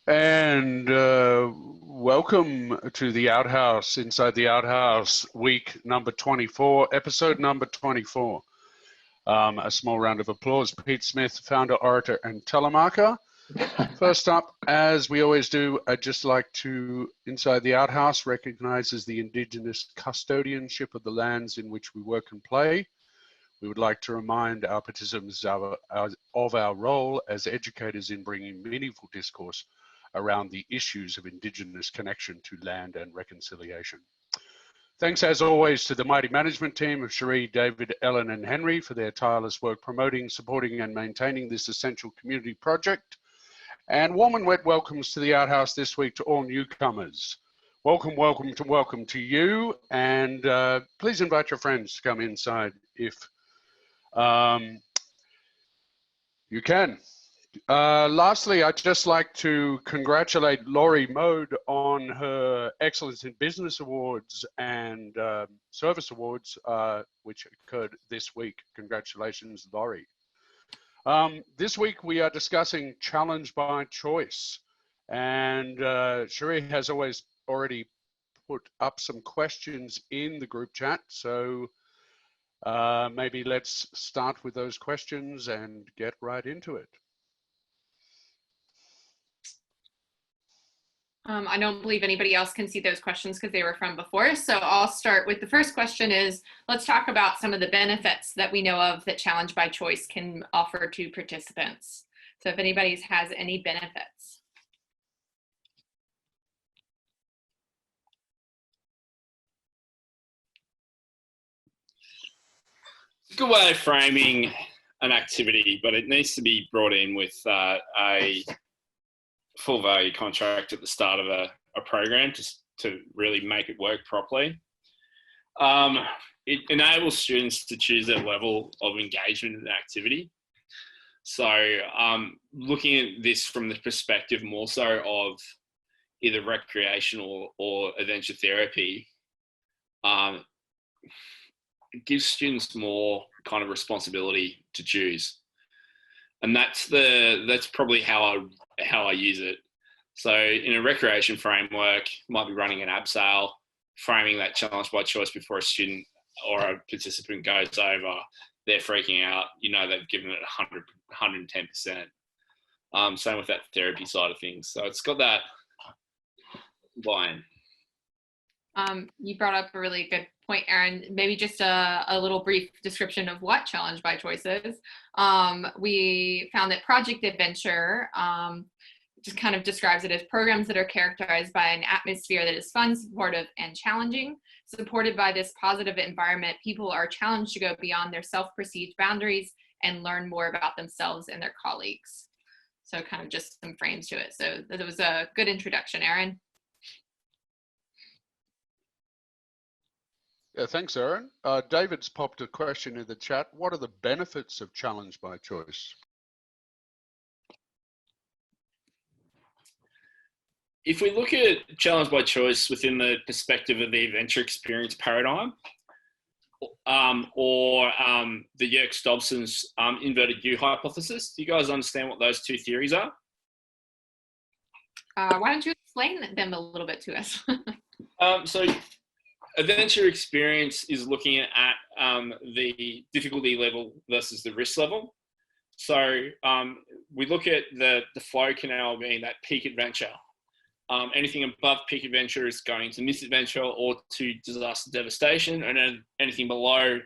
And welcome to the Outhouse, Inside the Outhouse, week number 24, episode number 24. A small round of applause. Pete Smith, founder, orator, and telemarketer. First up, as we always do, I'd just like to, Inside the Outhouse recognizes the Indigenous custodianship of the lands in which we work and play. We would like to remind our participants of our role as educators in bringing meaningful discourse around the issues of Indigenous connection to land and reconciliation. Thanks as always to the mighty management team of Cherie, David, Ellen and Henry for their tireless work promoting, supporting and maintaining this essential community project. And warm and wet welcomes to the Outhouse this week to all newcomers. Welcome to you, and please invite your friends to come inside if you can. Lastly, I'd just like to congratulate Laurie Mode on her Excellence in Business Awards and Service Awards, which occurred this week. Congratulations, Laurie. This week we are discussing challenge by choice, and Cherie has already put up some questions in the group chat, so maybe let's start with those questions and get right into it. I don't believe anybody else can see those questions because they were from before. So I'll start with the first question is, let's talk about some of the benefits that we know of that challenge by choice can offer to participants. So if anybody has any benefits. It's a good way of framing an activity, but it needs to be brought in with a full value contract at the start of a program just to really make it work properly. It enables students to choose their level of engagement in the activity. So looking at this from the perspective more so of either recreational or adventure therapy, it gives students more kind of responsibility to choose. And that's probably how I use it. So in a recreation framework, might be running an abseil, framing that challenge by choice before a student or a participant goes over, they're freaking out, you know, they've given it 110%. Same with that therapy side of things. So it's got that buy-in. You brought up a really good point, Aaron. Maybe just a little brief description of what challenge by choice is. We found that Project Adventure just kind of describes it as programs that are characterized by an atmosphere that is fun, supportive, and challenging. Supported by this positive environment, people are challenged to go beyond their self-perceived boundaries and learn more about themselves and their colleagues. So kind of just some frames to it. So that was a good introduction, Aaron. Yeah, thanks, Aaron. David's popped a question in the chat. What are the benefits of challenge by choice? If we look at challenge by choice within the perspective of the adventure experience paradigm, or the Yerkes-Dobson's inverted U hypothesis, do you guys understand what those two theories are? Why don't you explain them a little bit to us? So adventure experience is looking at the difficulty level versus the risk level. So we look at the flow canal being that peak adventure. Anything above peak adventure is going to misadventure or to disaster devastation, and then anything below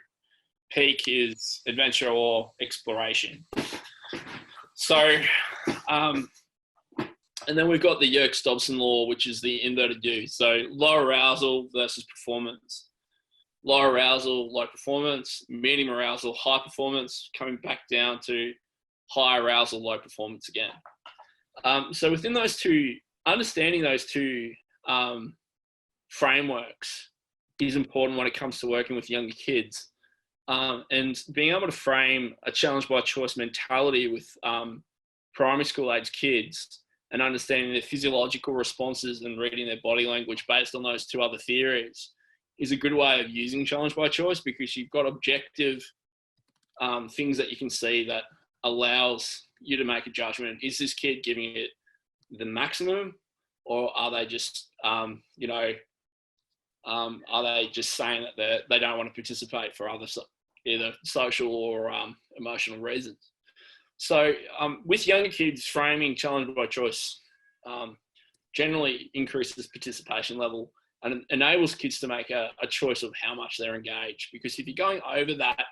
peak is adventure or exploration. So, and then we've got the Yerkes-Dobson law, which is the inverted U. So low arousal versus performance. Low arousal, low performance. Medium arousal, high performance. Coming back down to high arousal, low performance again. So within those two, understanding those two frameworks is important when it comes to working with younger kids. And being able to frame a challenge by choice mentality with primary school age kids and understanding their physiological responses and reading their body language based on those two other theories is a good way of using challenge by choice, because you've got objective things that you can see that allows you to make a judgment. Is this kid giving it the maximum, or are they just, are they just saying that they don't want to participate for either social or emotional reasons? So with younger kids, framing challenge by choice generally increases participation level and enables kids to make a choice of how much they're engaged. Because if you're going over that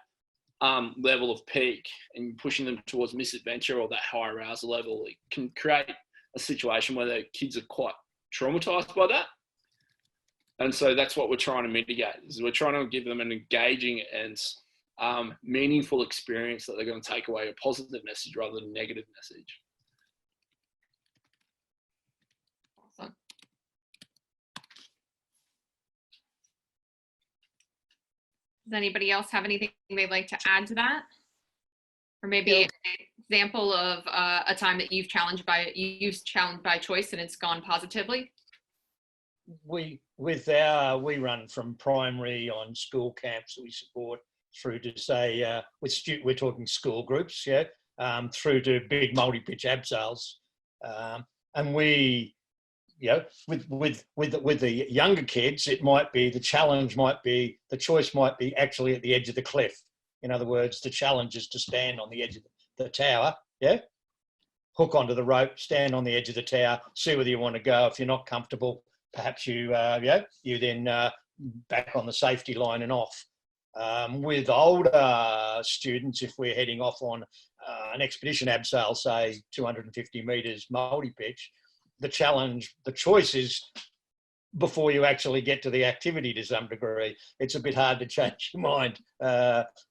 level of peak and pushing them towards misadventure or that high arousal level, it can create a situation where the kids are quite traumatized by that. And so that's what we're trying to mitigate, is we're trying to give them an engaging and meaningful experience that they're going to take away a positive message rather than a negative message. Awesome. Does anybody else have anything they'd like to add to that? Or maybe an example of a time that you've challenged by choice and it's gone positively? We run from primary on school camps that we support through to say we're talking school groups, through to big multi-pitch abseils, and we, with the younger kids, it might be the choice might be actually at the edge of the cliff. In other words, the challenge is to stand on the edge of the tower, hook onto the rope, stand on the edge of the tower, see whether you want to go. If you're not comfortable, perhaps you then back on the safety line and off. With older students, if we're heading off on an expedition abseil, say 250 metres multi-pitch, the choice is before you actually get to the activity to some degree. It's a bit hard to change your mind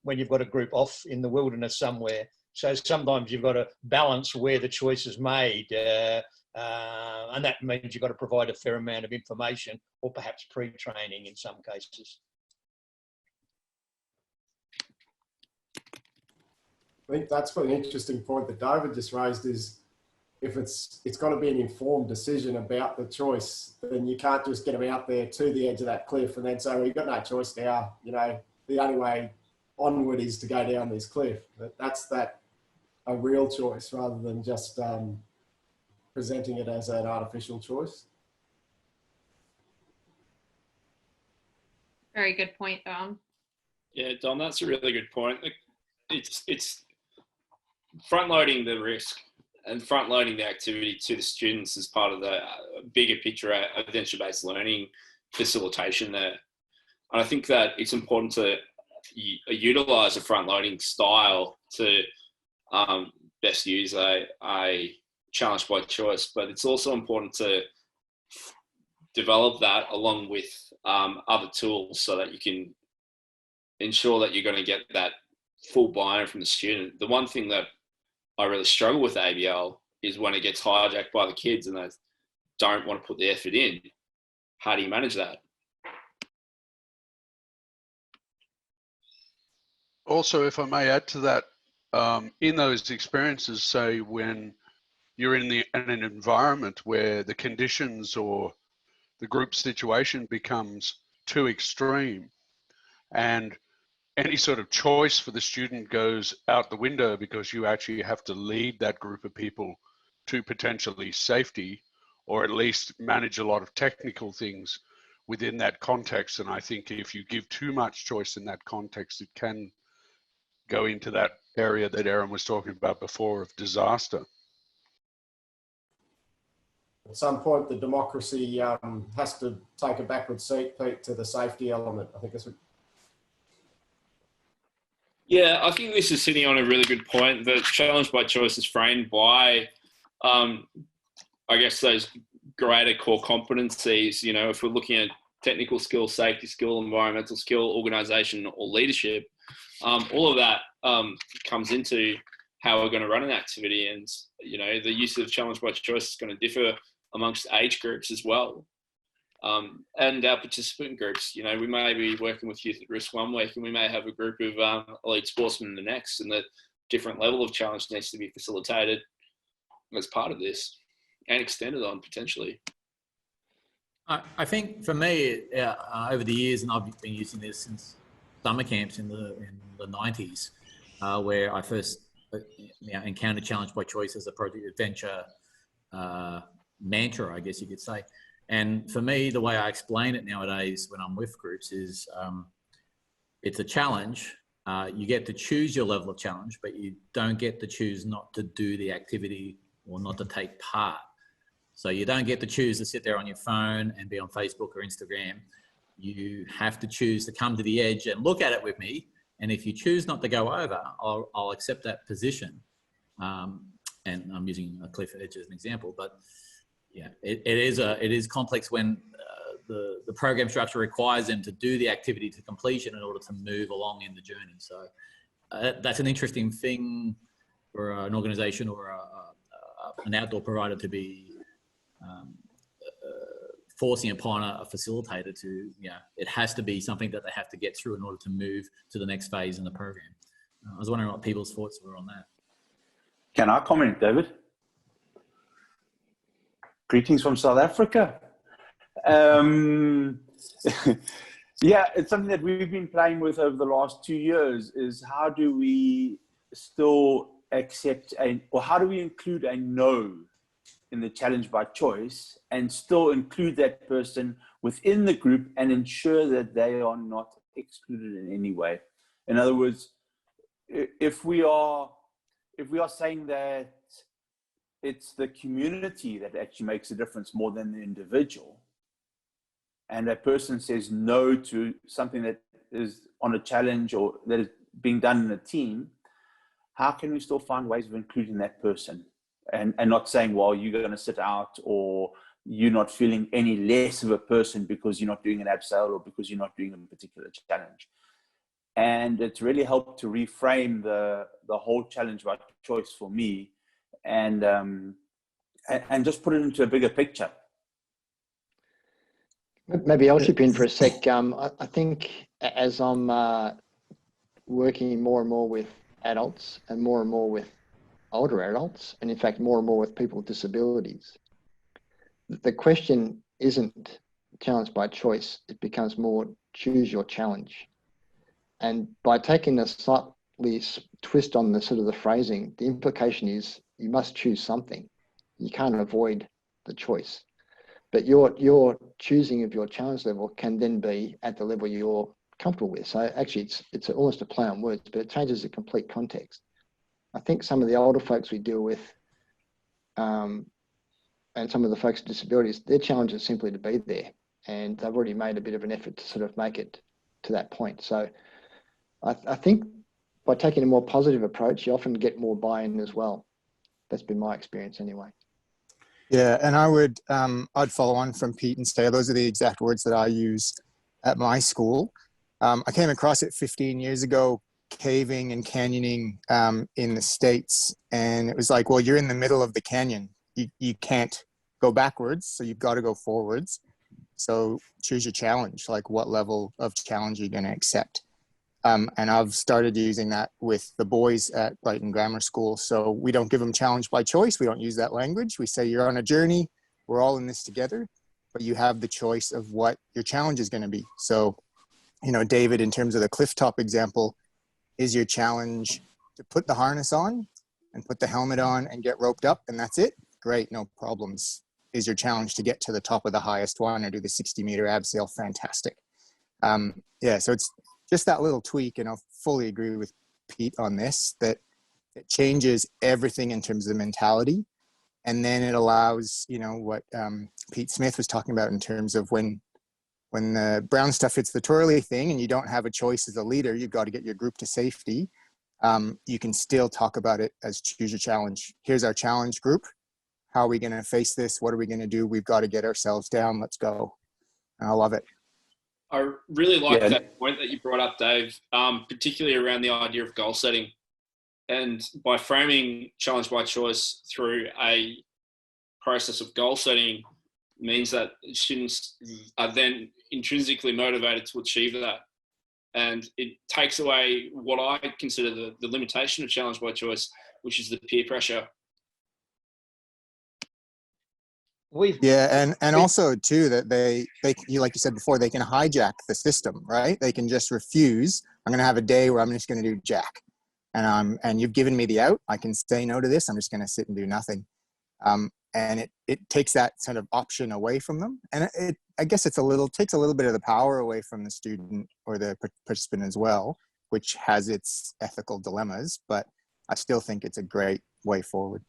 when you've got a group off in the wilderness somewhere. So sometimes you've got to balance where the choice is made. And that means you've got to provide a fair amount of information or perhaps pre-training in some cases. I think that's what an interesting point that David just raised is if it's got to be an informed decision about the choice, then you can't just get them out there to the edge of that cliff and then say, well, you've got no choice now. The only way onward is to go down this cliff. That's a real choice rather than just presenting it as an artificial choice. Very good point, Dom. Yeah, Dom, that's a really good point. It's front-loading the risk and front-loading the activity to the students as part of the bigger picture evidence-based learning facilitation there. And I think that it's important to utilise a front-loading style to best use a challenge by choice, but it's also important to develop that along with other tools so that you can ensure that you're going to get that full buy-in from the student. The one thing that I really struggle with ABL is when it gets hijacked by the kids and they don't want to put the effort in. How do you manage that? Also, if I may add to that, in those experiences, say when you're in an environment where the conditions or the group situation becomes too extreme and any sort of choice for the student goes out the window because you actually have to lead that group of people to potentially safety or at least manage a lot of technical things within that context. And I think if you give too much choice in that context, it can go into that area that Aaron was talking about before of disaster. At some point, the democracy has to take a backward seat, Pete, to the safety element. I think that's what... Yeah, I think this is sitting on a really good point. The challenge by choice is framed by, I guess, those greater core competencies. If we're looking at technical skill, safety skill, environmental skill, organisation or leadership, all of that comes into how we're going to run an activity. And, the use of challenge by choice is going to differ amongst age groups as well. And our participant groups, we may be working with youth at risk one week and we may have a group of elite sportsmen the next, and the different level of challenge needs to be facilitated as part of this and extended on potentially. I think for me, over the years, and I've been using this since summer camps in the 90s, where I first encountered challenge by choice as a project adventure mantra, I guess you could say. And for me, the way I explain it nowadays when I'm with groups is it's a challenge. You get to choose your level of challenge, but you don't get to choose not to do the activity or not to take part. So you don't get to choose to sit there on your phone and be on Facebook or Instagram. You have to choose to come to the edge and look at it with me. And if you choose not to go over, I'll accept that position. And I'm using a cliff edge as an example, but yeah, it is complex when the program structure requires them to do the activity to completion in order to move along in the journey. So that's an interesting thing for an organization or an outdoor provider to be forcing upon a facilitator to, it has to be something that they have to get through in order to move to the next phase in the program. I was wondering what people's thoughts were on that. Can I comment, David? Greetings from South Africa. Yeah, it's something that we've been playing with over the last 2 years, is how do we still accept or how do we include a no in the challenge by choice and still include that person within the group and ensure that they are not excluded in any way. In other words, if we are saying that it's the community that actually makes a difference more than the individual, and that person says no to something that is on a challenge or that is being done in a team, how can we still find ways of including that person and not saying, well, you're going to sit out, or you're not feeling any less of a person because you're not doing an abseil or because you're not doing a particular challenge. And it's really helped to reframe the whole challenge by choice for me, and just put it into a bigger picture. Maybe I'll chip in for a sec. I think as I'm working more and more with adults and more with older adults, and in fact more and more with people with disabilities, the question isn't challenge by choice, it becomes more choose your challenge. And by taking a slightly twist on the sort of the phrasing, the implication is you must choose something. You can't avoid the choice. But your choosing of your challenge level can then be at the level you're comfortable with. So actually it's almost a play on words, but it changes the complete context. I think some of the older folks we deal with, and some of the folks with disabilities, their challenge is simply to be there. And they've already made a bit of an effort to sort of make it to that point. So I think by taking a more positive approach, you often get more buy-in as well. That's been my experience anyway. Yeah, and I'd follow on from Pete and say those are the exact words that I use at my school. I came across it 15 years ago, caving and canyoning in the States, and it was like, well, you're in the middle of the canyon. You can't go backwards, so you've got to go forwards. So choose your challenge, like what level of challenge you're going to accept. And I've started using that with the boys at Brighton Grammar School. So we don't give them challenge by choice. We don't use that language. We say you're on a journey. We're all in this together, but you have the choice of what your challenge is going to be. So, David, in terms of the cliff top example, is your challenge to put the harness on and put the helmet on and get roped up, and that's it? Great, no problems. Is your challenge to get to the top of the highest one or do the 60-meter abseil? Fantastic. So it's just that little tweak, and I'll fully agree with Pete on this, that it changes everything in terms of the mentality. And then it allows, what Pete Smith was talking about in terms of when the brown stuff hits the twirly thing and you don't have a choice as a leader, you've got to get your group to safety. You can still talk about it as choose your challenge. Here's our challenge group. How are we going to face this? What are we going to do? We've got to get ourselves down. Let's go. And I love it. I really like that point that you brought up, Dave, particularly around the idea of goal setting. And by framing challenge by choice through a process of goal setting means that students are then intrinsically motivated to achieve that. And it takes away what I consider the limitation of challenge by choice, which is the peer pressure. And also too that they like you said before, they can hijack the system, right? They can just refuse. I'm going to have a day where I'm just going to do jack, and you've given me the out. I can say no to this. I'm just going to sit and do nothing. and it takes that sort of option away from them. And I guess takes a little bit of the power away from the student or the participant as well, which has its ethical dilemmas, but I still think it's a great way forward.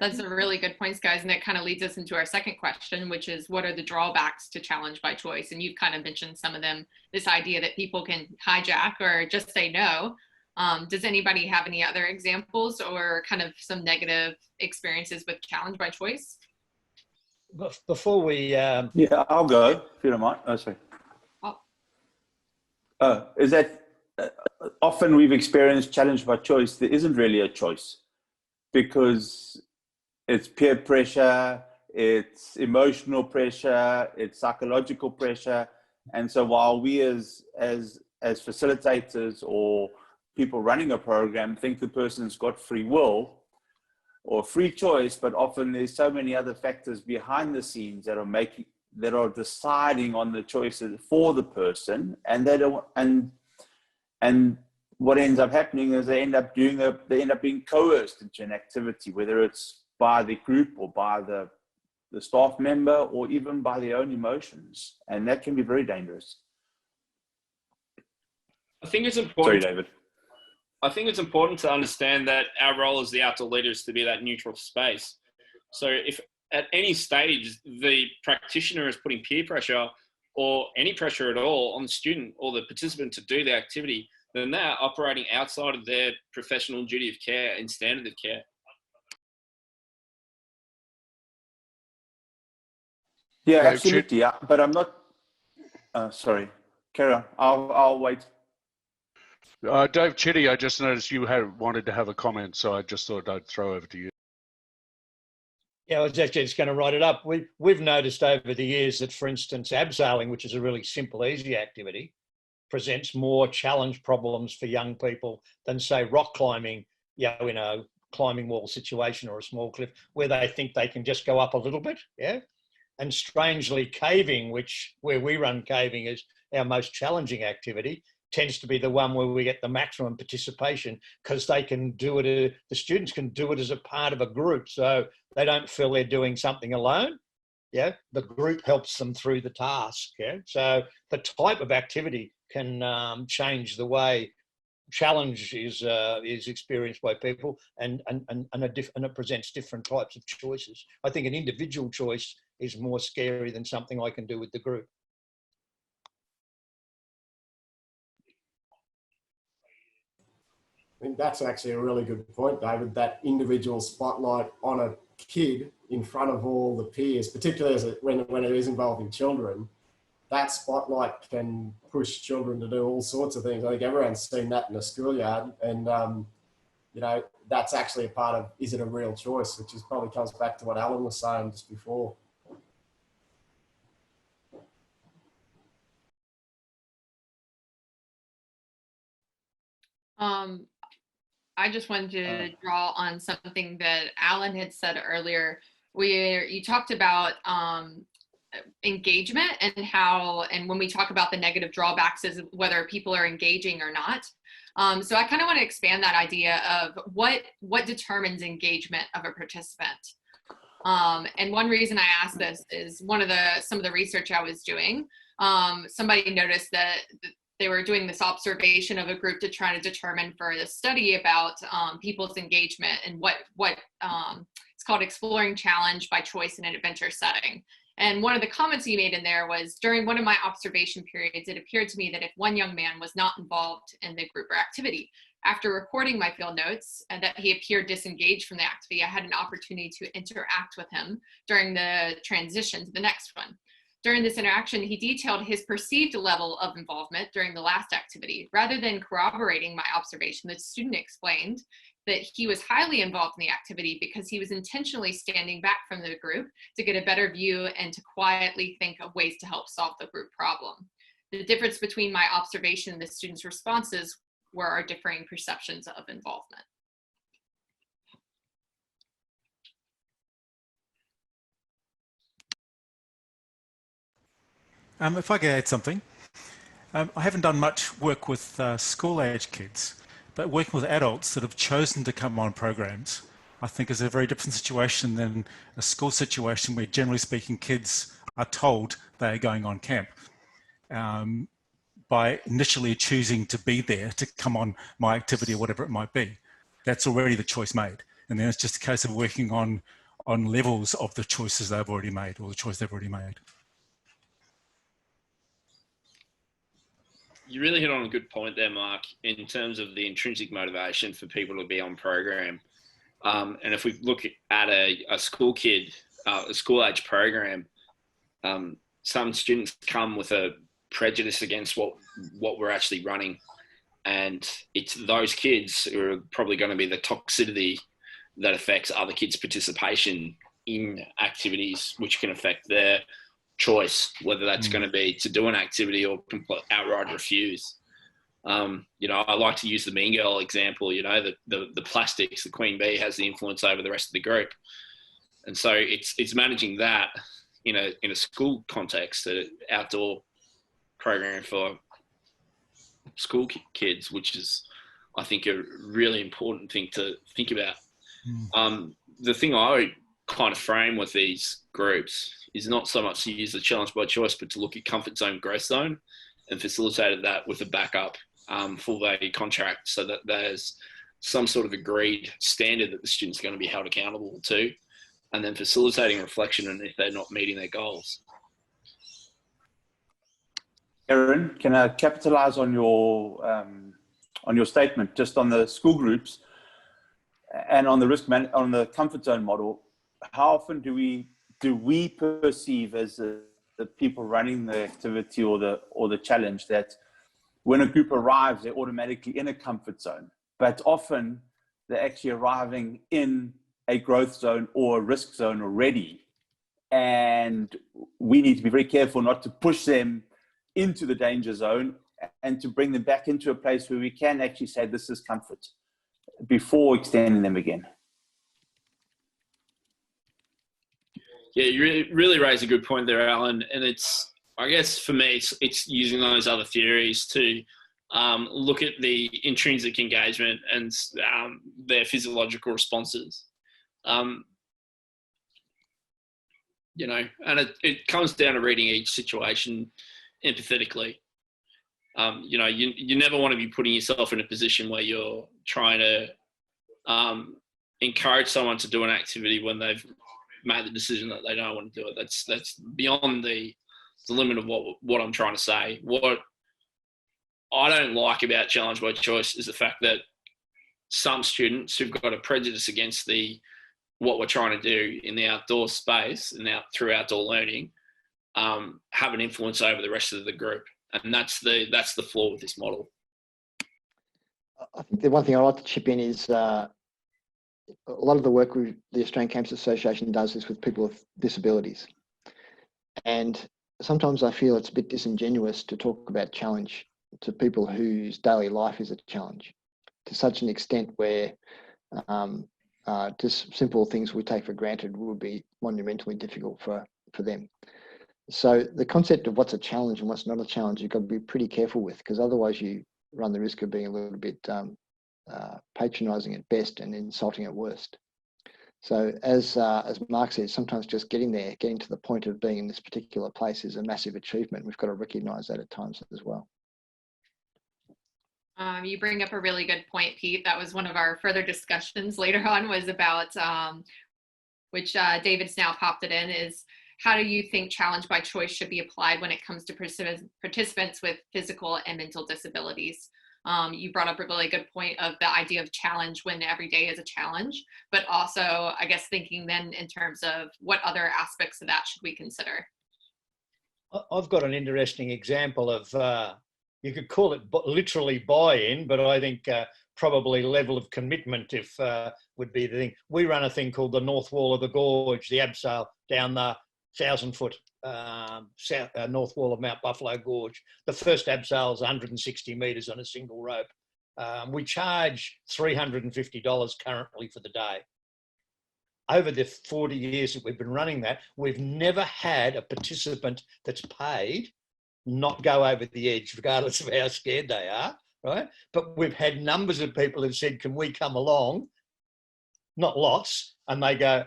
That's a really good points, guys. And that kind of leads us into our second question, which is what are the drawbacks to challenge by choice? And you've kind of mentioned some of them, this idea that people can hijack or just say no. Does anybody have any other examples or kind of some negative experiences with challenge by choice? Before we... Yeah, I'll go, if you don't mind. Oh, sorry. Oh. Is that often we've experienced challenge by choice, there isn't really a choice because it's peer pressure, it's emotional pressure, it's psychological pressure. And so while we as facilitators or people running a program think the person's got free will or free choice, but often there's so many other factors behind the scenes that are deciding on the choices for the person, and they don't, and what ends up happening is they end up being coerced into an activity, whether it's by the group or by the staff member or even by their own emotions, and that can be very dangerous. I think it's important. Sorry, David. I think it's important to understand that our role as the outdoor leaders is to be that neutral space. So if at any stage the practitioner is putting peer pressure or any pressure at all on the student or the participant to do the activity, then they're operating outside of their professional duty of care and standard of care. Yeah, absolutely. Yeah, but I'm not. Sorry, carry on. I'll wait. Dave Chitty, I just noticed you wanted to have a comment, so I just thought I'd throw over to you. Yeah, I was actually just going to write it up. We've noticed over the years that, for instance, abseiling, which is a really simple, easy activity, presents more challenge problems for young people than, say, rock climbing, in a climbing wall situation or a small cliff where they think they can just go up a little bit. Yeah. And strangely, caving, where we run caving is our most challenging activity, tends to be the one where we get the maximum participation because they can do it, the students can do it as a part of a group. So they don't feel they're doing something alone. Yeah, the group helps them through the task. Yeah, so the type of activity can change the way challenge is experienced by people, and it presents different types of choices. I think an individual choice is more scary than something I can do with the group. I think that's actually a really good point, David, that individual spotlight on a kid in front of all the peers, particularly when it is involving children, that spotlight can push children to do all sorts of things. I think everyone's seen that in a schoolyard, and that's actually a part of, is it a real choice, which probably comes back to what Alan was saying just before. I just wanted to draw on something that Alan had said earlier, where you talked about engagement and when we talk about the negative drawbacks is whether people are engaging or not. So I kind of want to expand that idea of what determines engagement of a participant. And one reason I asked this is some of the research I was doing, somebody noticed that they were doing this observation of a group to try to determine for the study about people's engagement and what it's called exploring challenge by choice in an adventure setting. And one of the comments he made in there was, during one of my observation periods, it appeared to me that if one young man was not involved in the group or activity, after recording my field notes and that he appeared disengaged from the activity, I had an opportunity to interact with him during the transition to the next one. During this interaction, he detailed his perceived level of involvement during the last activity. Rather than corroborating my observation, the student explained that he was highly involved in the activity because he was intentionally standing back from the group to get a better view and to quietly think of ways to help solve the group problem. The difference between my observation and the student's responses were our differing perceptions of involvement. If I could add something, I haven't done much work with school-age kids, but working with adults that have chosen to come on programs, I think is a very different situation than a school situation where, generally speaking, kids are told they are going on camp. By initially choosing to be there, to come on my activity or whatever it might be, that's already the choice made. And then it's just a case of working on levels of the choices they've already made, or the choice they've already made. You really hit on a good point there, Mark, in terms of the intrinsic motivation for people to be on program. And if we look at a school kid, a school age program, some students come with a prejudice against what we're actually running. And it's those kids who are probably going to be the toxicity that affects other kids' participation in activities, which can affect their choice, whether that's going to be to do an activity or outright refuse. I like to use the Mean Girl example. The plastics, the queen bee has the influence over the rest of the group, and so it's managing that in a school context, an outdoor program for school kids, which is, I think, a really important thing to think about. The thing I would kind of frame with these groups is not so much to use the challenge by choice, but to look at comfort zone, growth zone, and facilitated that with a backup full value contract, so that there's some sort of agreed standard that the student's going to be held accountable to, and then facilitating reflection and if they're not meeting their goals. Aaron, can I capitalize on your statement just on the school groups and on the on the comfort zone model? How often do we perceive as the people running the activity or the challenge that when a group arrives, they're automatically in a comfort zone, but often they're actually arriving in a growth zone or a risk zone already, and we need to be very careful not to push them into the danger zone and to bring them back into a place where we can actually say this is comfort before extending them again. Yeah, you really raise a good point there, Alan. And I guess for me, it's using those other theories to look at the intrinsic engagement and their physiological responses. And it comes down to reading each situation empathetically. You never want to be putting yourself in a position where you're trying to encourage someone to do an activity when they've made the decision that they don't want to do it. That's beyond the limit of what I'm trying to say. What I don't like about challenge by choice is the fact that some students who've got a prejudice against what we're trying to do in the outdoor space and through outdoor learning have an influence over the rest of the group, and that's the flaw with this model. I think the one thing I'd like to chip in is a lot of the work the Australian Camps Association does is with people with disabilities, and sometimes I feel it's a bit disingenuous to talk about challenge to people whose daily life is a challenge, to such an extent where just simple things we take for granted will be monumentally difficult for them. So the concept of what's a challenge and what's not a challenge, you've got to be pretty careful with, because otherwise you run the risk of being a little bit patronising at best and insulting at worst. So as Mark said, sometimes just getting to the point of being in this particular place is a massive achievement. We've got to recognise that at times as well. You bring up a really good point, Pete. That was one of our further discussions later on, was about, which David's now popped it in, is how do you think challenge by choice should be applied when it comes to participants with physical and mental disabilities? You brought up a really good point of the idea of challenge when every day is a challenge, but also, I guess, thinking then in terms of what other aspects of that should we consider? I've got an interesting example of, you could call it literally buy-in, but I think probably level of commitment would be the thing. We run a thing called the North Wall of the Gorge, the abseil down the 1,000-foot north wall of Mount Buffalo Gorge. The first abseil is 160 metres on a single rope. We charge $350 currently for the day. Over the 40 years that we've been running that, we've never had a participant that's paid not go over the edge, regardless of how scared they are, right? But we've had numbers of people who've said, can we come along? not lots, and they go,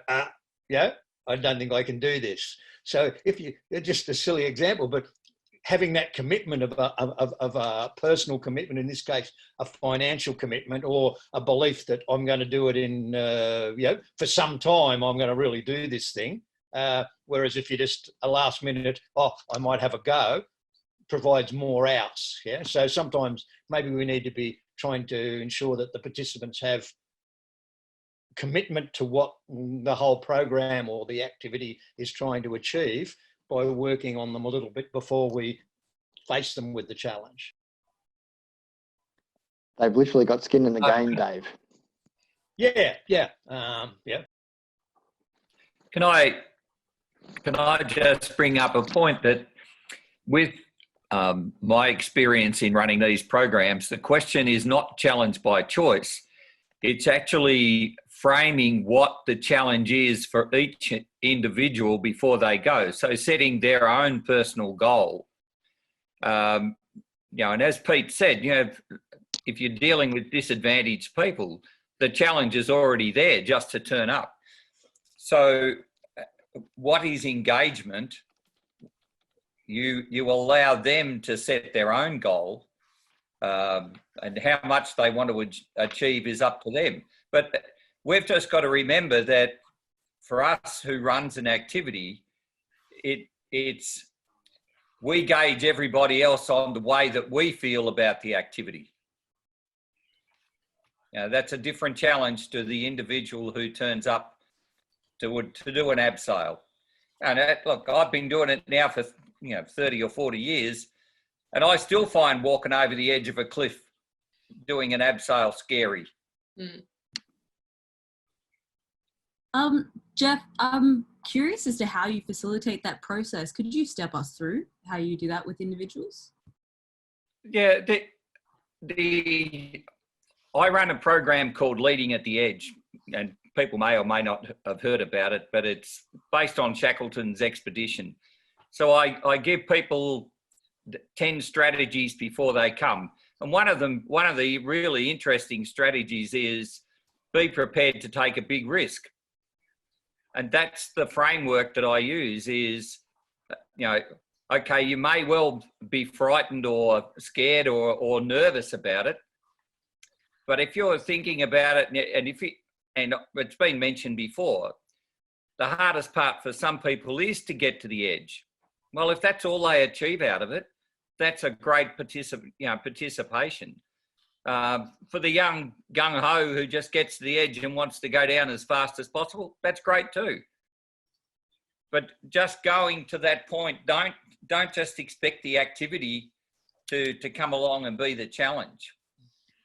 yeah, I don't think I can do this. So if you, just a silly example, but having that commitment of a personal commitment, in this case, a financial commitment, or a belief that I'm going to do it in, for some time, I'm going to really do this thing. Whereas if you just a last minute, I might have a go, provides more outs. Yeah. So sometimes maybe we need to be trying to ensure that the participants have commitment to what the whole program or the activity is trying to achieve by working on them a little bit before we face them with the challenge. They've literally got skin in the game, Dave. Yeah. Can I just bring up a point that with my experience in running these programs, the question is not challenge by choice. It's actually framing what the challenge is for each individual before they go. So setting their own personal goal. And as Pete said, if you're dealing with disadvantaged people, the challenge is already there just to turn up. So what is engagement? You allow them to set their own goal, and how much they want to achieve is up to them. But we've just got to remember that for us who runs an activity, it's we gauge everybody else on the way that we feel about the activity. That's a different challenge to the individual who turns up to do an abseil. And look, I've been doing it now for 30 or 40 years, and I still find walking over the edge of a cliff doing an abseil scary. Jeff, I'm curious as to how you facilitate that process. Could you step us through how you do that with individuals? Yeah, I run a program called Leading at the Edge, and people may or may not have heard about it, but it's based on Shackleton's expedition. So I give people 10 strategies before they come. And one of the really interesting strategies is be prepared to take a big risk. And that's the framework that I use is, okay, you may well be frightened or scared or nervous about it. But if you're thinking about it, and it's been mentioned before, the hardest part for some people is to get to the edge. Well, if that's all they achieve out of it, that's a great participation. For the young gung-ho who just gets to the edge and wants to go down as fast as possible, that's great too. But just going to that point, don't just expect the activity to come along and be the challenge.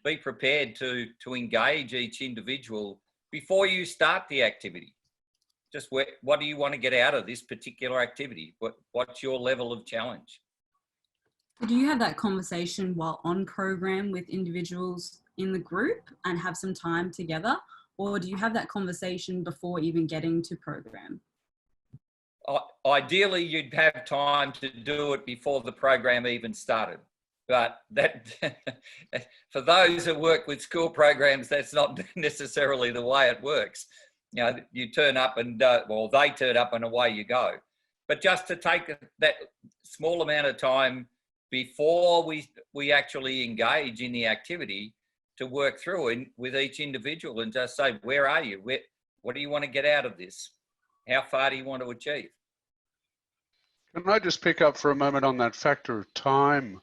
Be prepared to engage each individual before you start the activity. Just what do you want to get out of this particular activity? What's your level of challenge? Do you have that conversation while on program with individuals in the group and have some time together? Or do you have that conversation before even getting to program? Ideally, you'd have time to do it before the program even started. But that, for those who work with school programs, that's not necessarily the way it works. You turn up and, they turn up and away you go. But just to take that small amount of time before we actually engage in the activity to work through it with each individual and just say, where are you? What do you want to get out of this? How far do you want to achieve? Can I just pick up for a moment on that factor of time?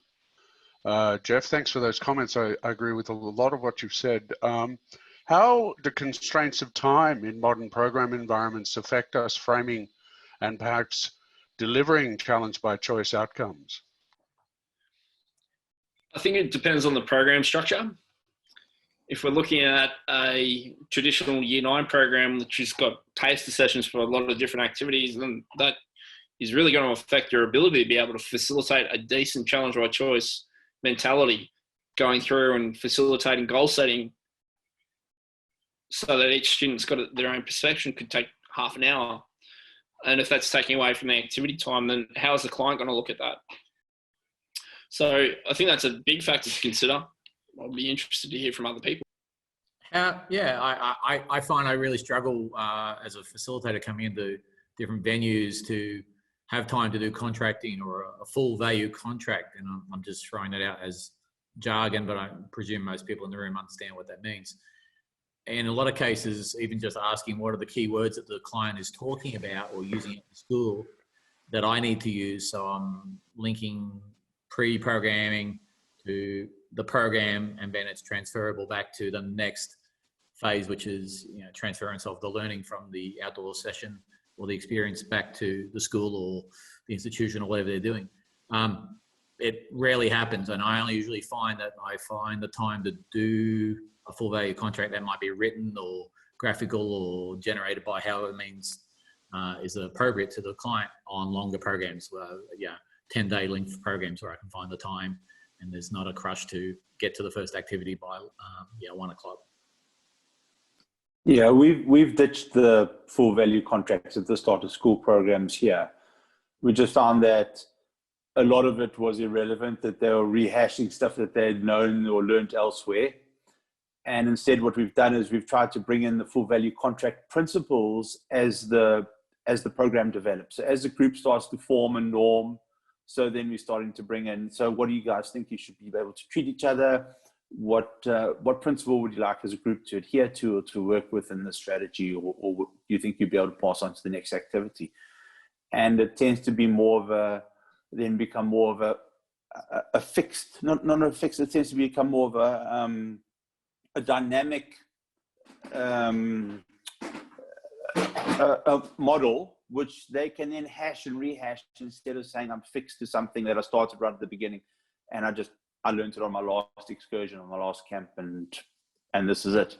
Jeff, thanks for those comments. I agree with a lot of what you've said. How do constraints of time in modern program environments affect us framing and perhaps delivering challenge by choice outcomes? I think it depends on the program structure. If we're looking at a traditional Year 9 program, which has got taster sessions for a lot of different activities, then that is really going to affect your ability to be able to facilitate a decent challenge by choice mentality, going through and facilitating goal setting so that each student's got their own perception could take half an hour. And if that's taking away from the activity time, then how is the client going to look at that? So I think that's a big factor to consider. I'll be interested to hear from other people. Yeah, I find I really struggle as a facilitator coming into different venues to have time to do contracting or a full value contract. And I'm just throwing that out as jargon, but I presume most people in the room understand what that means. In a lot of cases, even just asking what are the key words that the client is talking about or using at the school that I need to use. So I'm linking pre-programming to the program, and then it's transferable back to the next phase, which is transference of the learning from the outdoor session or the experience back to the school or the institution or whatever they're doing. It rarely happens, and I only usually find that I find the time to do a full value contract that might be written or graphical or generated by however means is appropriate to the client on longer programs. 10-day length programs where I can find the time and there's not a crush to get to the first activity by 1 o'clock. Yeah, we've ditched the full value contracts at the start of school programs here. We just found that a lot of it was irrelevant, that they were rehashing stuff that they had known or learned elsewhere. And instead what we've done is we've tried to bring in the full value contract principles as the program develops. So as the group starts to form a norm, so then we're starting to bring in, so what do you guys think you should be able to treat each other? What principle would you like as a group to adhere to or to work with in the strategy, or do you think you'd be able to pass on to the next activity? And it tends to be more of a, then become more of a fixed, not a fixed, it tends to become more of a dynamic a model, which they can then hash and rehash instead of saying I'm fixed to something that I started right at the beginning. And I learned it on my last excursion, on my last camp, and this is it.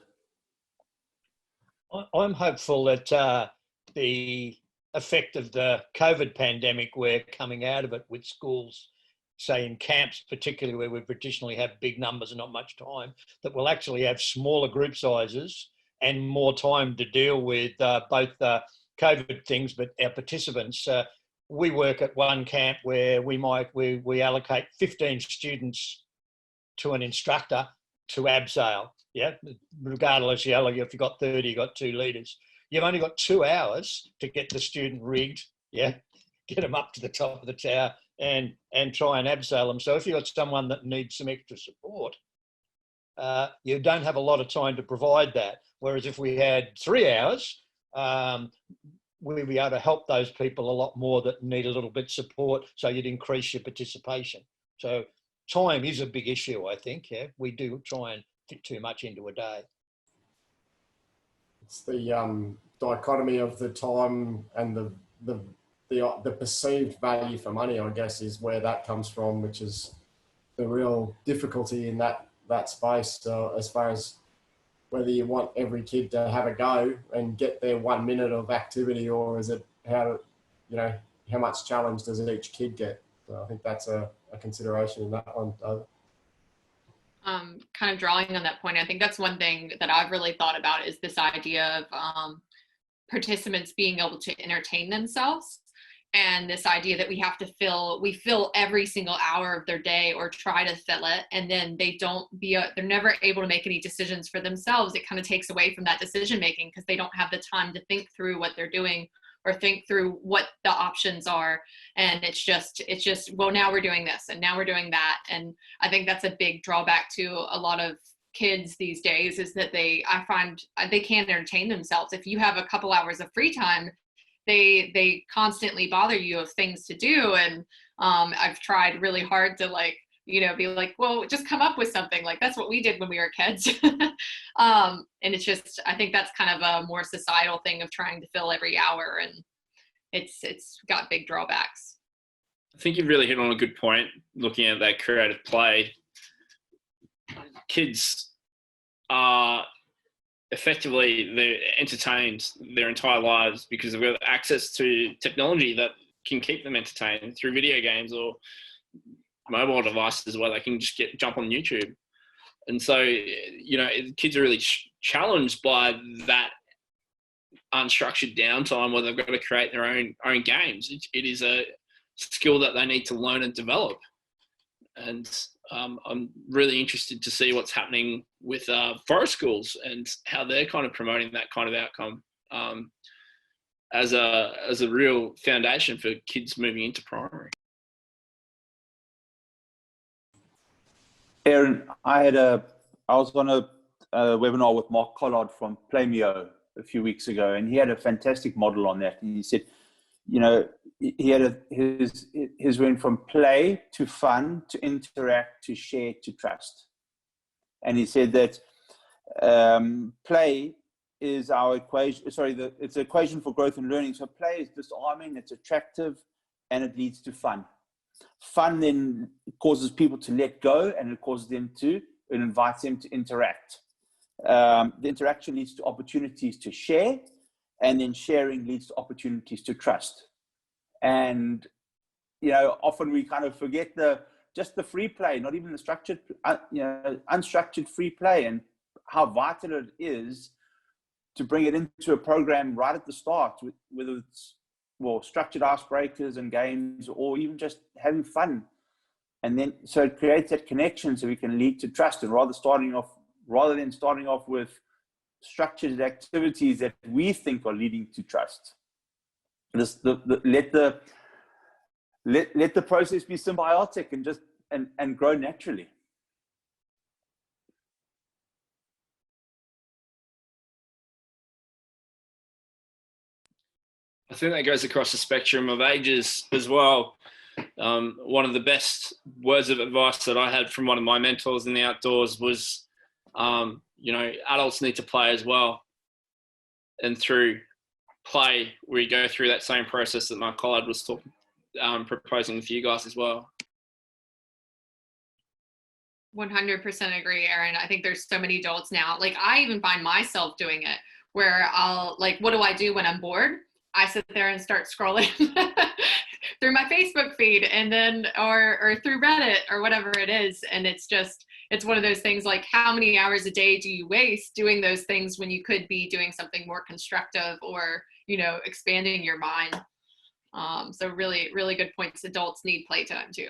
I'm hopeful that the effect of the COVID pandemic, we're coming out of it with schools, say in camps, particularly where we traditionally have big numbers and not much time, that we'll actually have smaller group sizes and more time to deal with both the COVID things, but our participants. We work at one camp where we allocate 15 students to an instructor to abseil. Yeah, regardless, if you've got 30, you've got 2 leaders. You've only got 2 hours to get the student rigged. Yeah, get them up to the top of the tower and try and abseil them. So if you've got someone that needs some extra support, you don't have a lot of time to provide that. Whereas if we had 3 hours, we'd be able to help those people a lot more that need a little bit of support, so you'd increase your participation. So time is a big issue, I think. Yeah, we do try and fit too much into a day. It's the dichotomy of the time and the perceived value for money, I guess, is where that comes from, which is the real difficulty in that space. So as far as whether you want every kid to have a go and get their 1 minute of activity, or is it how much challenge does each kid get? So I think that's a consideration in that one. Kind of drawing on that point, I think that's one thing that I've really thought about is this idea of participants being able to entertain themselves, and this idea that we fill every single hour of their day or try to fill it, and then they're never able to make any decisions for themselves. It kind of takes away from that decision making because they don't have the time to think through what they're doing or think through what the options are. And it's just, well, now we're doing this and now we're doing that. And I think that's a big drawback to a lot of kids these days, is that I find they can't entertain themselves. If you have a couple hours of free time, they constantly bother you of things to do. And I've tried really hard to be like, well, just come up with something. Like, that's what we did when we were kids. And it's just, I think that's kind of a more societal thing of trying to fill every hour, and it's got big drawbacks. I think you've really hit on a good point looking at that creative play. Kids are effectively, they're entertained their entire lives because they've got access to technology that can keep them entertained through video games or mobile devices where they can just jump on YouTube. And so, kids are really challenged by that unstructured downtime where they've got to create their own games. It is a skill that they need to learn and develop. And I'm really interested to see what's happening with forest schools and how they're kind of promoting that kind of outcome as a real foundation for kids moving into primary. Aaron, I was on a webinar with Mark Collard from Plameo a few weeks ago, and he had a fantastic model on that. And he said, you know, he had his went from play to fun to interact to share to trust. And he said that play is our equation. Sorry, it's an equation for growth and learning. So play is disarming, it's attractive, and it leads to fun. Fun then causes people to let go, and it invites them to interact. The interaction leads to opportunities to share, and then sharing leads to opportunities to trust. And, you know, often we kind of forget just the free play, not even the structured, unstructured free play, and how vital it is to bring it into a program right at the start, whether it's, well, structured icebreakers and games, or even just having fun. And then, so it creates that connection so we can lead to trust, and rather than starting off with structured activities that we think are leading to trust. Let the process be symbiotic and just and grow naturally. I think that goes across the spectrum of ages as well. One of the best words of advice that I had from one of my mentors in the outdoors was, you know, adults need to play as well. And through play, we go through that same process that Mark Collard was proposing with you guys as well. 100% agree, Aaron. I think there's so many adults now. Like, I even find myself doing it where I'll, like, what do I do when I'm bored? I sit there and start scrolling through my Facebook feed, and then, or through Reddit or whatever it is. And it's one of those things, like, how many hours a day do you waste doing those things when you could be doing something more constructive or, you know, expanding your mind? So really, really good points. Adults need playtime too.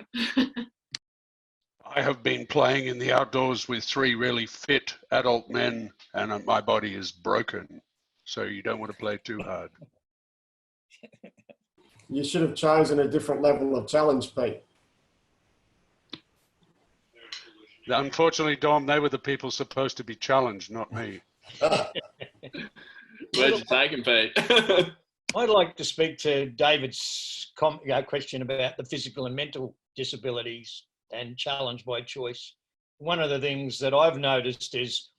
I have been playing in the outdoors with 3 really fit adult men, and my body is broken. So you don't want to play too hard. You should have chosen a different level of challenge, Pete. Unfortunately, Dom, they were the people supposed to be challenged, not me. Where'd you take him, Pete? I'd like to speak to David's question about the physical and mental disabilities and challenge by choice. One of the things that I've noticed is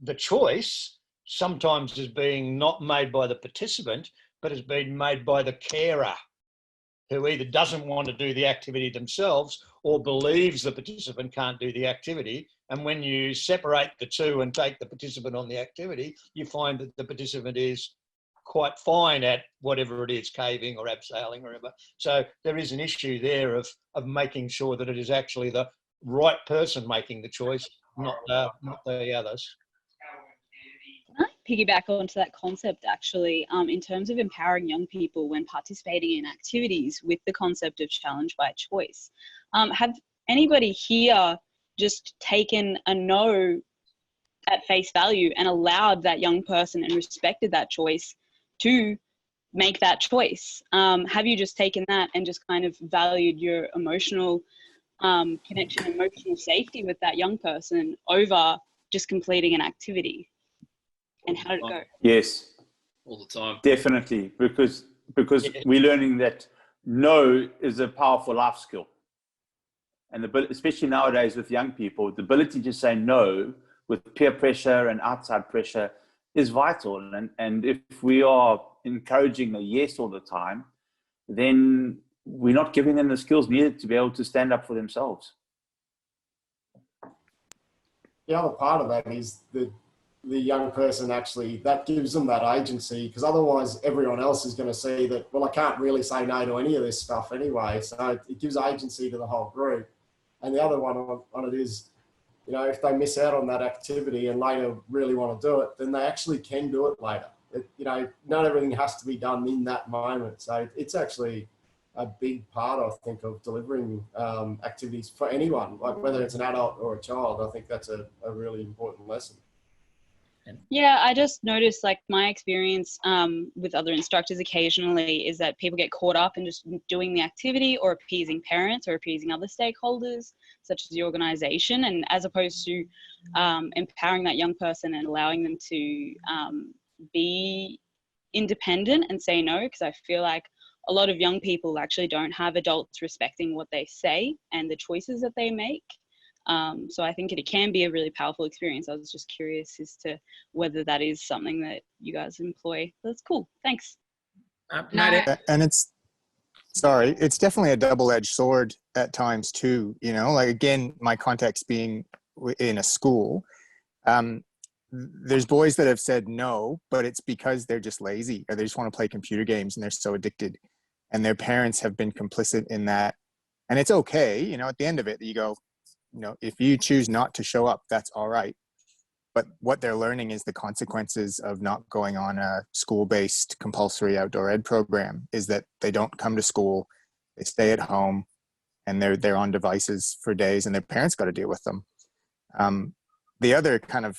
the choice sometimes is being not made by the participant, but has been made by the carer, who either doesn't want to do the activity themselves or believes the participant can't do the activity. And when you separate the two and take the participant on the activity, you find that the participant is quite fine at whatever it is, caving or abseiling or whatever. So there is an issue there of making sure that it is actually the right person making the choice, not the others. Can I piggyback onto that concept, actually, in terms of empowering young people when participating in activities with the concept of challenge by choice? Have anybody here just taken a no at face value and allowed that young person and respected that choice to make that choice? Have you just taken that and just kind of valued your emotional connection, emotional safety with that young person over just completing an activity? And how did it go? Yes, all the time. Definitely, because we're learning that no is a powerful life skill. And especially nowadays with young people, the ability to say no with peer pressure and outside pressure is vital. And if we are encouraging a yes all the time, then we're not giving them the skills needed to be able to stand up for themselves. The other part of that is the young person actually, that gives them that agency, because otherwise everyone else is going to see that, well, I can't really say no to any of this stuff anyway. So it gives agency to the whole group. And the other one on it is, you know, if they miss out on that activity and later really want to do it, then they actually can do it later. You know, not everything has to be done in that moment. So it's actually a big part, I think, of delivering activities for anyone, like whether it's an adult or a child. I think that's a really important lesson. Yeah, I just noticed, like, my experience with other instructors occasionally is that people get caught up in just doing the activity or appeasing parents or appeasing other stakeholders, such as the organisation, and as opposed to empowering that young person and allowing them to be independent and say no, because I feel like a lot of young people actually don't have adults respecting what they say and the choices that they make. So I think it can be a really powerful experience. I was just curious as to whether that is something that you guys employ. That's cool. Thanks. And it's definitely a double-edged sword at times too. You know, like, again, my context being in a school, there's boys that have said no, but it's because they're just lazy or they just want to play computer games and they're so addicted, and their parents have been complicit in that. And it's okay, you know, at the end of it, you go, you know, if you choose not to show up, that's all right. But what they're learning is the consequences of not going on a school-based compulsory outdoor ed program is that they don't come to school, they stay at home, and they're on devices for days, and their parents got to deal with them. The other kind of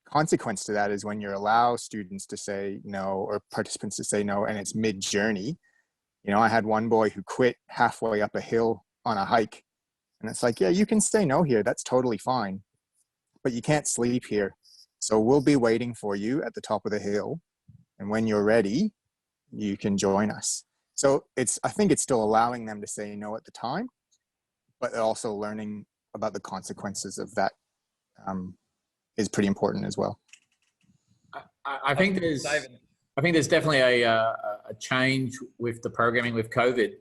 consequence to that is when you allow students to say no, or participants to say no, and it's mid-journey. You know, I had one boy who quit halfway up a hill on a hike. And it's like, yeah, you can say no here. That's totally fine. But you can't sleep here. So we'll be waiting for you at the top of the hill. And when you're ready, you can join us. So I think it's still allowing them to say no at the time, but also learning about the consequences of that is pretty important as well. I think there's definitely a change with the programming with COVID.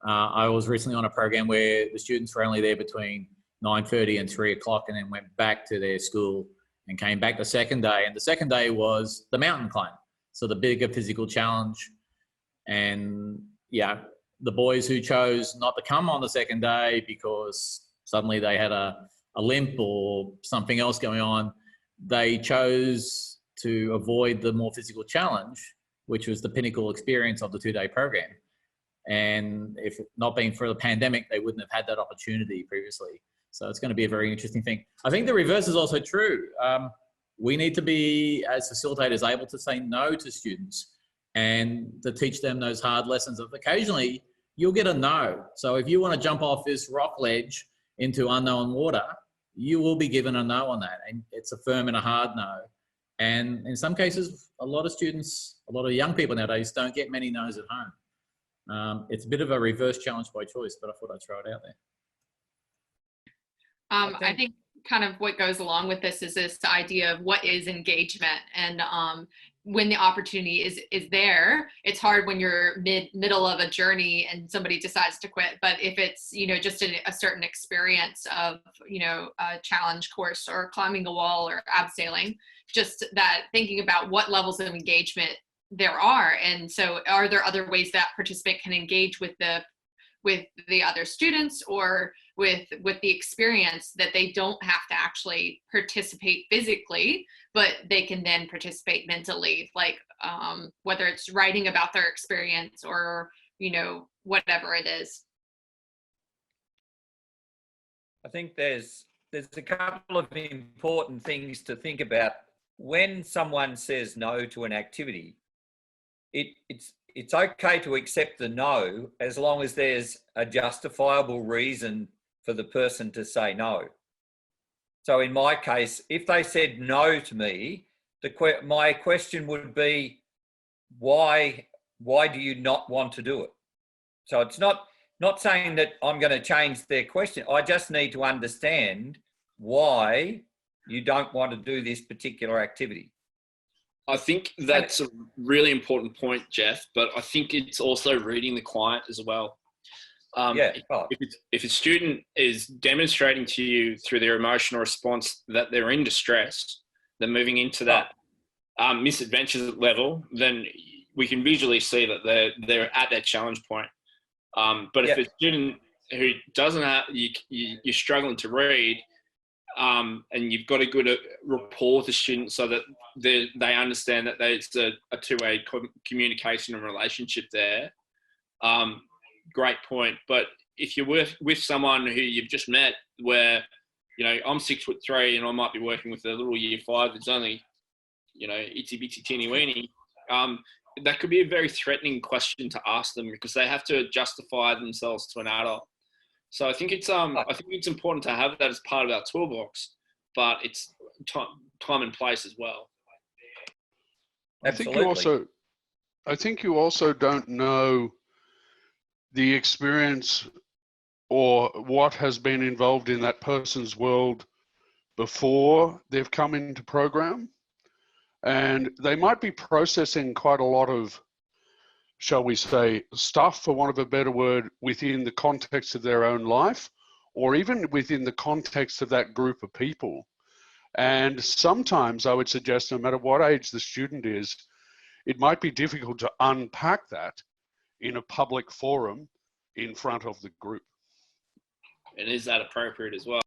I was recently on a program where the students were only there between 9:30 and 3 o'clock, and then went back to their school and came back the second day. And the second day was the mountain climb. So the bigger physical challenge. And yeah, the boys who chose not to come on the second day because suddenly they had a limp or something else going on, they chose to avoid the more physical challenge, which was the pinnacle experience of the 2-day program. And if not been for the pandemic, they wouldn't have had that opportunity previously. So it's going to be a very interesting thing. I think the reverse is also true. We need to be, as facilitators, able to say no to students and to teach them those hard lessons of occasionally you'll get a no. So if you want to jump off this rock ledge into unknown water, you will be given a no on that. And it's a firm and a hard no. And in some cases, a lot of students, a lot of young people nowadays don't get many no's at home. It's a bit of a reverse challenge by choice, but I thought I'd throw it out there. I think kind of what goes along with this is this idea of what is engagement, and when the opportunity is there, it's hard when you're middle of a journey and somebody decides to quit. But if it's, you know, just a certain experience of, you know, a challenge course or climbing a wall or abseiling, just that thinking about what levels of engagement there are. And so are there other ways that participant can engage with the other students or with the experience that they don't have to actually participate physically, but they can then participate mentally, like whether it's writing about their experience or, you know, whatever it is. I think there's a couple of important things to think about when someone says no to an activity. It's okay to accept the no as long as there's a justifiable reason for the person to say no. So in my case, if they said no to me, my question would be, why do you not want to do it? So it's not saying that I'm going to change their question. I just need to understand why you don't want to do this particular activity. I think that's a really important point, Jeff, but I think it's also reading the client as well. If a student is demonstrating to you through their emotional response that they're in distress, they're moving into that misadventure level, then we can visually see that they're at that challenge point. But if a student who doesn't have, you're struggling to read, and you've got a good rapport with the student so that they understand that there's a two-way communication and relationship there, great point. But if you're with someone who you've just met, where, you know, I'm 6'3" and I might be working with a little year 5 that's only, you know, itsy bitsy teeny weeny, that could be a very threatening question to ask them, because they have to justify themselves to an adult. So I think it's important to have that as part of our toolbox, but it's time and place as well. Absolutely. I think you also don't know the experience or what has been involved in that person's world before they've come into program. And they might be processing quite a lot of, shall we say, stuff, for want of a better word, within the context of their own life, or even within the context of that group of people. And sometimes I would suggest, no matter what age the student is, it might be difficult to unpack that in a public forum in front of the group. And is that appropriate as well?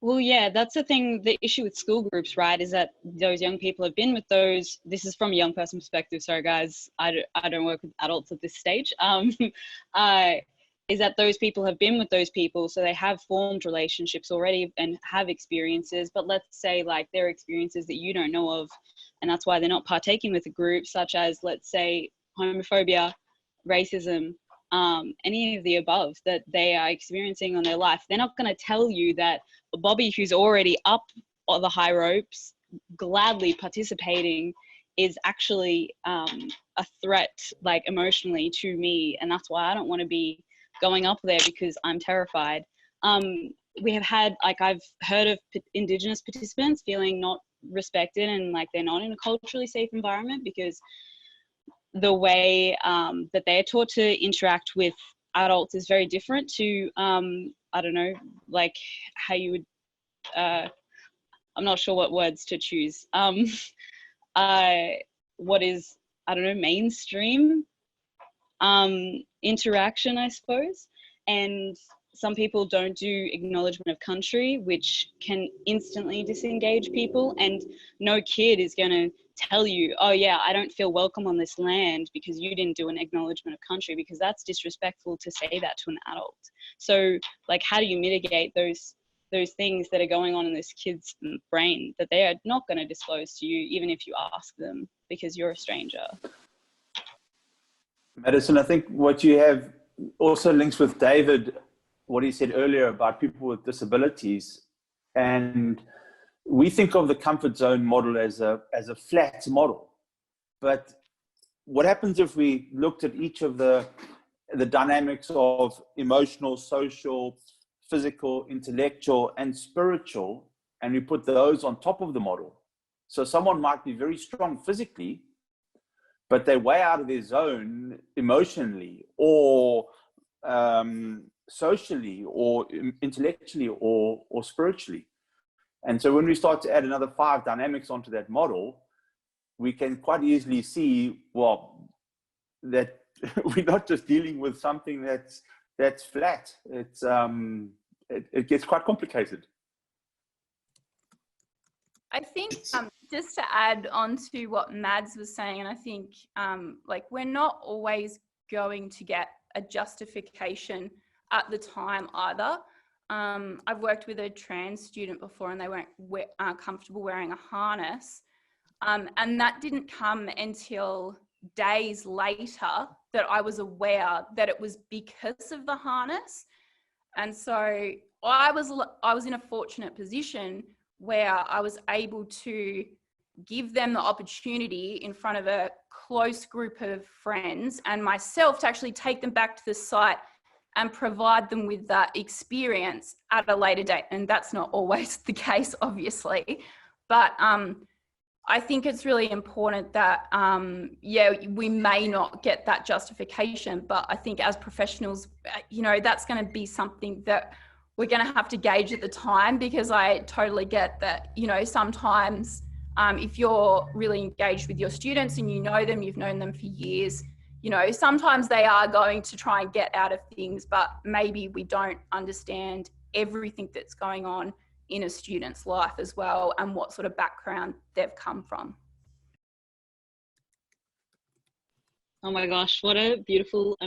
Well, yeah, that's the thing. The issue with school groups, right, is that those young people have been with those. This is from a young person perspective. Sorry, guys, I don't work with adults at this stage. Is that those people have been with those people, so they have formed relationships already and have experiences. But let's say, like, there are experiences that you don't know of, and that's why they're not partaking with a group, such as, let's say, homophobia, racism, any of the above that they are experiencing on their life. They're not going to tell you that Bobby, who's already up on the high ropes, gladly participating, is actually a threat, like, emotionally to me. And that's why I don't want to be going up there, because I'm terrified. We have had, like, I've heard of Indigenous participants feeling not respected and like they're not in a culturally safe environment, because the way that they're taught to interact with adults is very different to, I don't know, like how you would, I'm not sure what words to choose. What is, I don't know, mainstream interaction, I suppose. And some people don't do acknowledgement of country, which can instantly disengage people. And no kid is going to tell you, oh yeah, I don't feel welcome on this land because you didn't do an acknowledgement of country, because that's disrespectful to say that to an adult. So, like, how do you mitigate those things that are going on in this kid's brain that they are not going to disclose to you, even if you ask them, because you're a stranger? Madison, I think what you have also links with David, what he said earlier about people with disabilities. And we think of the comfort zone model as a flat model. But what happens if we looked at each of the dynamics of emotional, social, physical, intellectual, and spiritual, and we put those on top of the model? So someone might be very strong physically, but they're way out of their zone emotionally, or socially, or intellectually, or spiritually. And so when we start to add another 5 dynamics onto that model, we can quite easily see, well, that we're not just dealing with something that's flat. It's it gets quite complicated. I think just to add on to what Mads was saying, and I think like, we're not always going to get a justification at the time either. I've worked with a trans student before, and they weren't comfortable wearing a harness. And that didn't come until days later that I was aware that it was because of the harness. And so I was in a fortunate position where I was able to give them the opportunity in front of a close group of friends and myself to actually take them back to the site and provide them with that experience at a later date. And that's not always the case, obviously. But I think it's really important that, yeah, we may not get that justification, but I think as professionals, you know, that's going to be something that we're going to have to gauge at the time, because I totally get that, you know, sometimes if you're really engaged with your students and you know them, you've known them for years, you know, sometimes they are going to try and get out of things, but maybe we don't understand everything that's going on in a student's life as well, and what sort of background they've come from. Oh my gosh, what a beautiful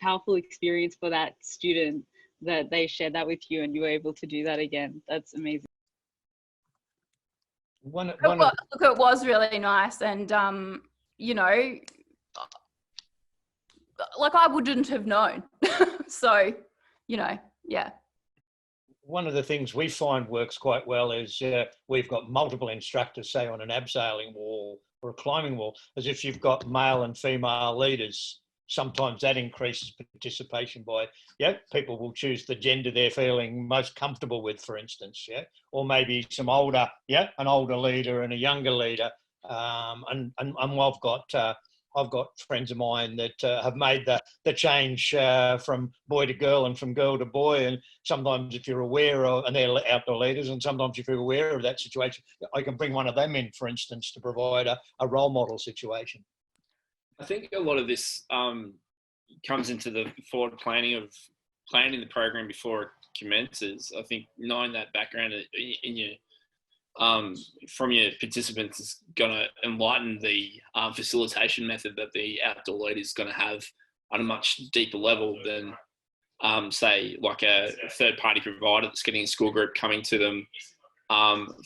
powerful experience for that student that they shared that with you and you were able to do that again. That's amazing. Look, it was really nice, and you know, like I wouldn't have known. So, you know, yeah. One of the things we find works quite well is we've got multiple instructors, say on an abseiling wall or a climbing wall, as if you've got male and female leaders. Sometimes that increases participation by, people will choose the gender they're feeling most comfortable with, for instance, or maybe some older, an older leader and a younger leader. And I've got friends of mine that have made the change from boy to girl and from girl to boy. And sometimes if you're aware of, and they're outdoor leaders, and sometimes if you're aware of that situation, I can bring one of them in, for instance, to provide a role model situation. I think a lot of this comes into the forward planning the program before it commences. I think knowing that background in your from your participants is going to enlighten the facilitation method that the outdoor leader is going to have on a much deeper level than, say, like a third-party provider that's getting a school group coming to them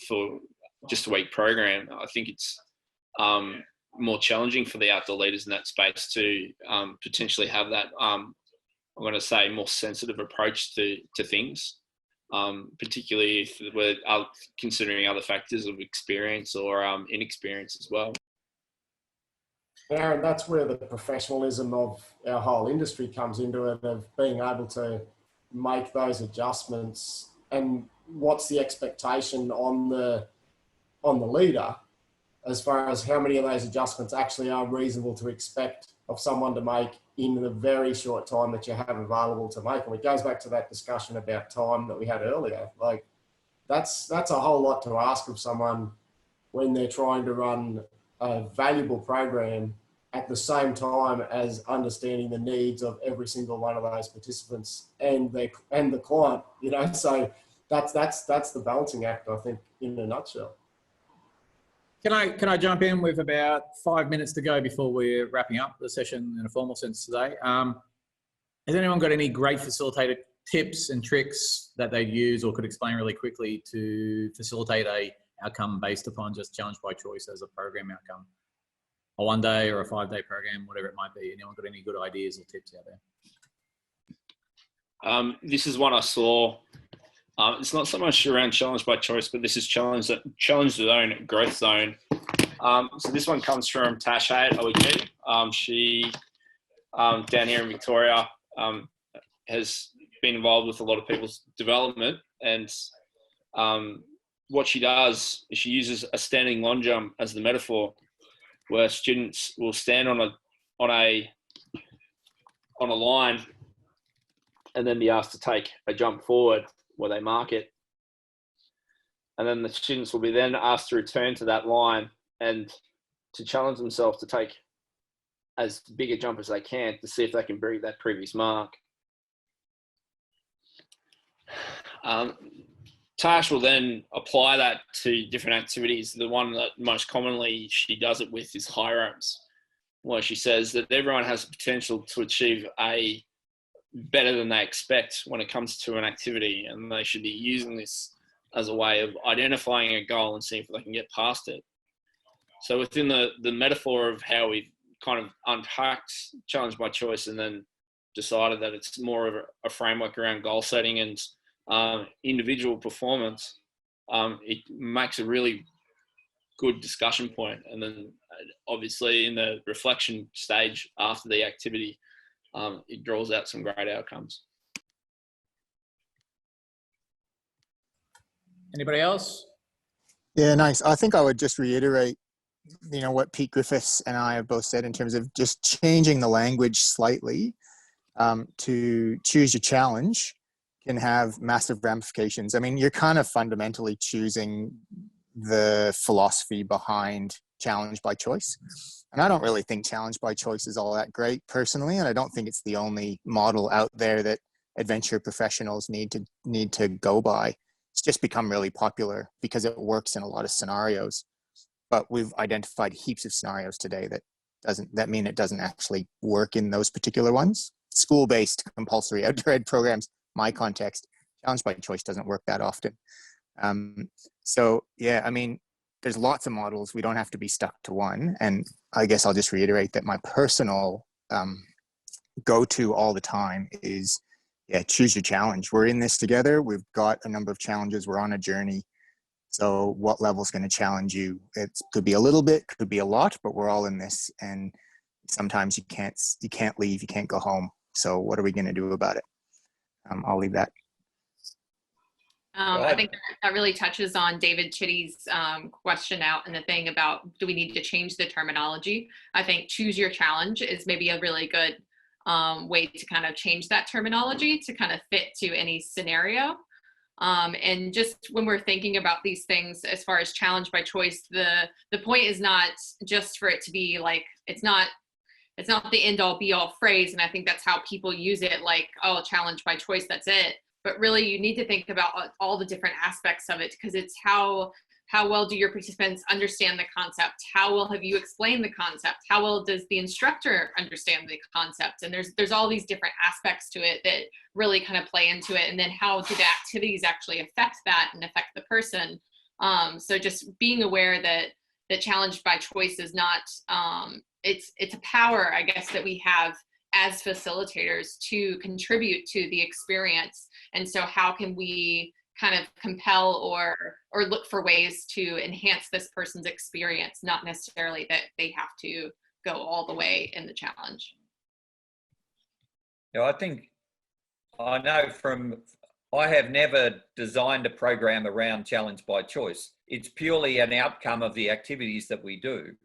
for just a week program. I think it's more challenging for the outdoor leaders in that space to potentially have that, I'm going to say, more sensitive approach to things. Particularly if we're considering other factors of experience or inexperience as well. Aaron, that's where the professionalism of our whole industry comes into it, of being able to make those adjustments. And what's the expectation on the leader as far as how many of those adjustments actually are reasonable to expect of someone to make in the very short time that you have available to make. And it goes back to that discussion about time that we had earlier. Like that's a whole lot to ask of someone when they're trying to run a valuable program at the same time as understanding the needs of every single one of those participants and the client, you know. So that's the balancing act, I think, in a nutshell. Can I jump in with about 5 minutes to go before we're wrapping up the session in a formal sense today? Has anyone got any great facilitator tips and tricks that they'd use or could explain really quickly to facilitate a outcome based upon just challenge by choice as a program outcome? A 1 day or a 5 day program, whatever it might be. Anyone got any good ideas or tips out there? This is one I saw. It's not so much around challenge by choice, but this is challenge zone, growth zone. So this one comes from Tash at OET. She, down here in Victoria, has been involved with a lot of people's development. And what she does is she uses a standing long jump as the metaphor, where students will stand on a line and then be asked to take a jump forward where they mark it. And then the students will be then asked to return to that line and to challenge themselves to take as big a jump as they can to see if they can beat that previous mark. Tash will then apply that to different activities. The one that most commonly she does it with is high ropes, where she says that everyone has the potential to achieve a better than they expect when it comes to an activity, and they should be using this as a way of identifying a goal and seeing if they can get past it. So within the metaphor of how we've kind of unpacked challenge by choice and then decided that it's more of a framework around goal setting and individual performance, it makes a really good discussion point. And then obviously in the reflection stage after the activity, it draws out some great outcomes. Anybody else? Yeah, nice. I think I would just reiterate, what Pete Griffiths and I have both said in terms of just changing the language slightly to choose your challenge can have massive ramifications. I mean, you're kind of fundamentally choosing the philosophy behind challenge by choice. And I don't really think challenge by choice is all that great personally. And I don't think it's the only model out there that adventure professionals need to go by. It's just become really popular because it works in a lot of scenarios. But we've identified heaps of scenarios today that doesn't that mean it doesn't actually work in those particular ones? School-based compulsory outdoor ed programs, my context, challenge by choice doesn't work that often. So yeah, I mean, there's lots of models. We don't have to be stuck to one. And I guess I'll just reiterate that my personal go-to all the time is, yeah, choose your challenge. We're in this together. We've got a number of challenges. We're on a journey. So what level is going to challenge you? It could be a little bit, could be a lot, but we're all in this. And sometimes you can't leave, you can't go home. So what are we going to do about it? I'll leave that. I think that really touches on David Chitty's question out and the thing about, do we need to change the terminology? I think choose your challenge is maybe a really good way to kind of change that terminology to kind of fit to any scenario. And just when we're thinking about these things, as far as challenge by choice, the point is not just for it to be like, it's not the end all be all phrase. And I think that's how people use it, like, oh, challenge by choice, that's it. But really you need to think about all the different aspects of it, because it's how well do your participants understand the concept? How well have you explained the concept? How well does the instructor understand the concept? And there's all these different aspects to it that really kind of play into it. And then how do the activities actually affect that and affect the person? So just being aware that challenge by choice is not, it's a power, I guess, that we have as facilitators to contribute to the experience. And so how can we kind of compel or look for ways to enhance this person's experience, not necessarily that they have to go all the way in the challenge. Yeah, I have never designed a program around challenge by choice. It's purely an outcome of the activities that we do,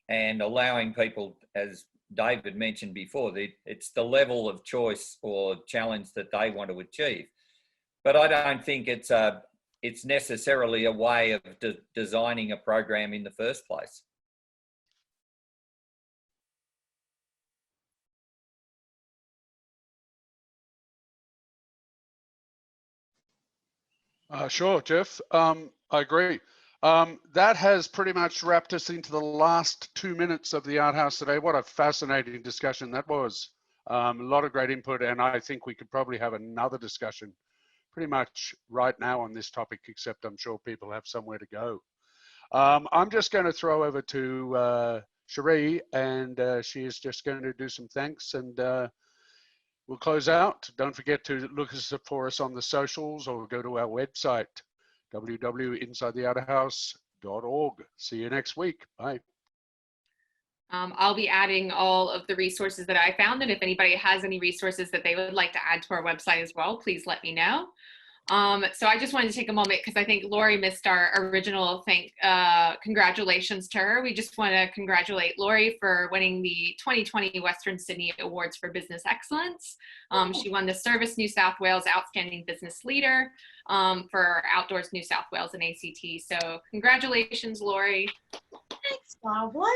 and allowing people, as David mentioned before, it's the level of choice or challenge that they want to achieve. But I don't think it's necessarily a way of designing a program in the first place. Sure, Jeff. I agree. That has pretty much wrapped us into the last 2 minutes of the Outhaus today. What a fascinating discussion that was. A lot of great input, and I think we could probably have another discussion pretty much right now on this topic, except I'm sure people have somewhere to go. I'm just going to throw over to Cherie, and she is just going to do some thanks, and we'll close out. Don't forget to look for us on the socials or go to our website, www.insidetheouterhouse.org. See you next week. Bye. I'll be adding all of the resources that I found, and if anybody has any resources that they would like to add to our website as well, please let me know. So I just wanted to take a moment because I think Lori missed our original congratulations to her. We just want to congratulate Lori for winning the 2020 Western Sydney Awards for Business Excellence. She won the Service New South Wales Outstanding Business Leader for Outdoors New South Wales and ACT. So congratulations, Lori. Thanks, lovely.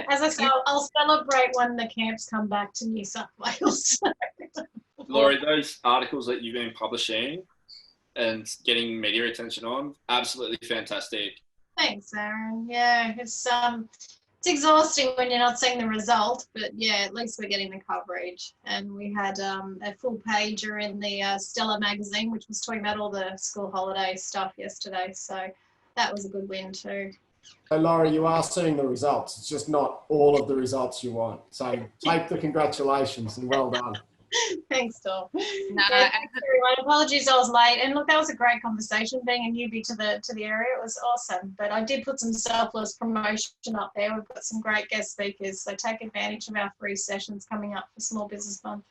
As I said, I'll celebrate when the camps come back to New South Wales. Laurie, those articles that you've been publishing and getting media attention on, absolutely fantastic. Thanks, Aaron. Yeah, it's exhausting when you're not seeing the result, but yeah, at least we're getting the coverage. And we had a full pager in the Stella magazine, which was talking about all the school holiday stuff yesterday. So that was a good win too. So Laurie, you are seeing the results. It's just not all of the results you want. So take the congratulations and well done. Thanks, Tom. No, thanks everyone. Apologies I was late. And look, that was a great conversation. Being a newbie to the area, it was awesome. But I did put some selfless promotion up there. We've got some great guest speakers, so take advantage of our free sessions coming up for Small Business Month.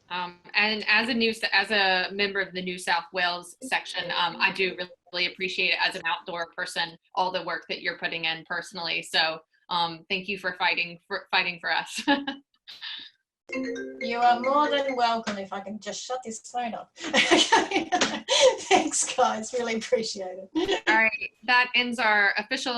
And as a member of the New South Wales section, I do really appreciate it as an outdoor person, all the work that you're putting in personally. So thank you for fighting for us. You are more than welcome. If I can just shut this phone off. Thanks, guys. Really appreciate it. All right. That ends our official